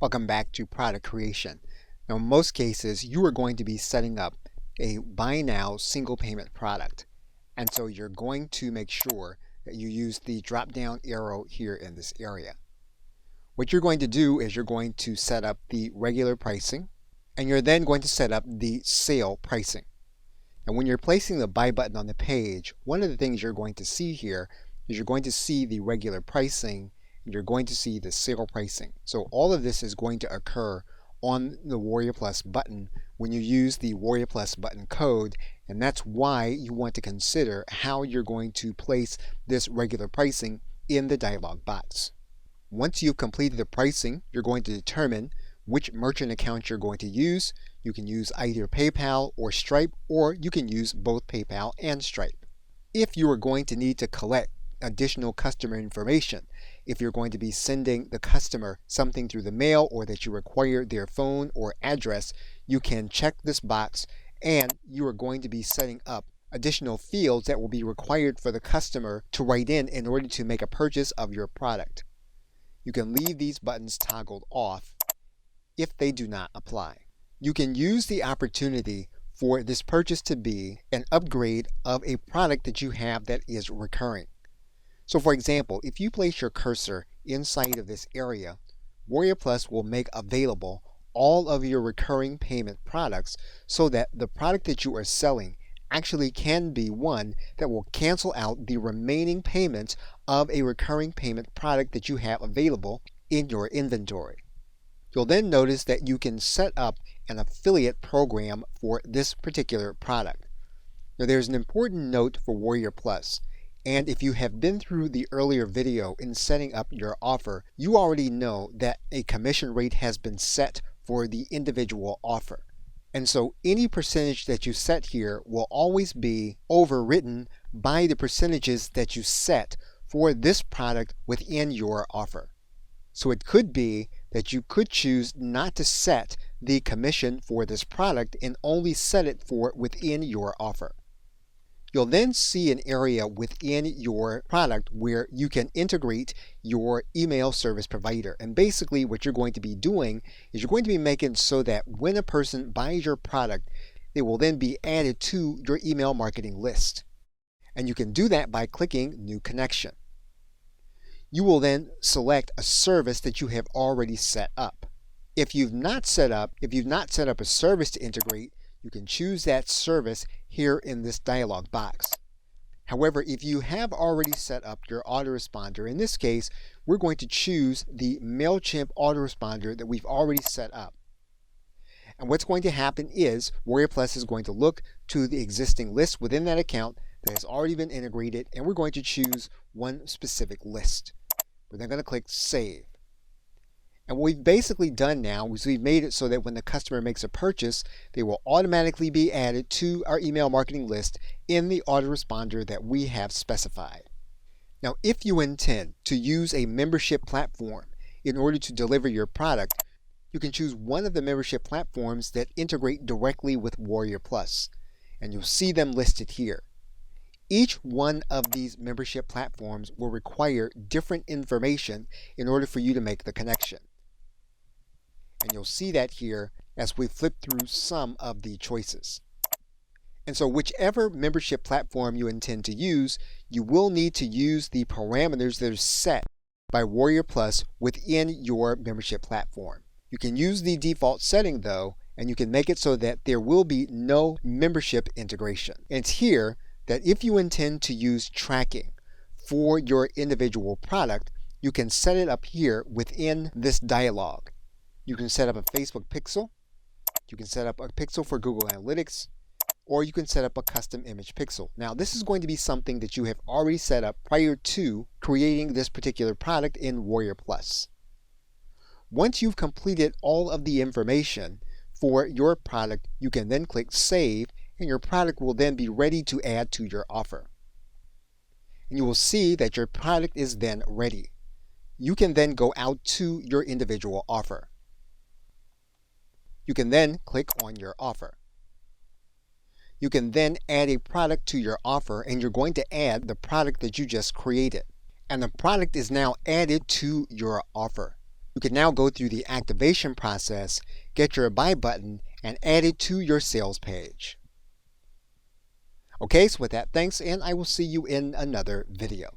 Welcome back to product creation. Now, in most cases, you are going to be setting up a buy now single payment product. And so you're going to make sure that you use the drop down arrow here in this area. What you're going to do is you're going to set up the regular pricing, and you're then going to set up the sale pricing. And when you're placing the buy button on the page, one of the things you're going to see here is you're going to see the regular pricing, you're going to see the sale pricing. So all of this is going to occur on the WarriorPlus button when you use the WarriorPlus button code, and that's why you want to consider how you're going to place this regular pricing in the dialog box. Once you've completed the pricing, you're going to determine which merchant account you're going to use. You can use either PayPal or Stripe, or you can use both PayPal and Stripe. If you are going to need to collect additional customer information, if you're going to be sending the customer something through the mail or that you require their phone or address, you can check this box, and you are going to be setting up additional fields that will be required for the customer to write in order to make a purchase of your product. You can leave these buttons toggled off if they do not apply. You can use the opportunity for this purchase to be an upgrade of a product that you have that is recurring. So for example, if you place your cursor inside of this area, WarriorPlus will make available all of your recurring payment products so that the product that you are selling actually can be one that will cancel out the remaining payments of a recurring payment product that you have available in your inventory. You'll then notice that you can set up an affiliate program for this particular product. Now there's an important note for WarriorPlus. And if you have been through the earlier video in setting up your offer, you already know that a commission rate has been set for the individual offer. And so any percentage that you set here will always be overwritten by the percentages that you set for this product within your offer. So it could be that you could choose not to set the commission for this product and only set it for within your offer. You'll then see an area within your product where you can integrate your email service provider. And basically what you're going to be doing is you're going to be making so that when a person buys your product, they will then be added to your email marketing list. And you can do that by clicking New Connection. You will then select a service that you have already set up. If you've not set up a service to integrate, you can choose that service here in this dialog box. However, if you have already set up your autoresponder, in this case, we're going to choose the MailChimp autoresponder that we've already set up. And what's going to happen is WarriorPlus is going to look to the existing list within that account that has already been integrated, and we're going to choose one specific list. We're then going to click Save. And what we've basically done now is we've made it so that when the customer makes a purchase, they will automatically be added to our email marketing list in the autoresponder that we have specified. Now, if you intend to use a membership platform in order to deliver your product, you can choose one of the membership platforms that integrate directly with WarriorPlus, and you'll see them listed here. Each one of these membership platforms will require different information in order for you to make the connection. And you'll see that here as we flip through some of the choices. And so whichever membership platform you intend to use, you will need to use the parameters that are set by WarriorPlus within your membership platform. You can use the default setting though, and you can make it so that there will be no membership integration. And it's here that if you intend to use tracking for your individual product, you can set it up here within this dialog. You can set up a Facebook pixel, you can set up a pixel for Google Analytics, or you can set up a custom image pixel. Now this is going to be something that you have already set up prior to creating this particular product in WarriorPlus. Once you've completed all of the information for your product, you can then click Save, and your product will then be ready to add to your offer. And you will see that your product is then ready. You can then go out to your individual offer. You can then click on your offer. You can then add a product to your offer, and you're going to add the product that you just created. And the product is now added to your offer. You can now go through the activation process, get your buy button, and add it to your sales page. Okay, so with that, thanks, and I will see you in another video.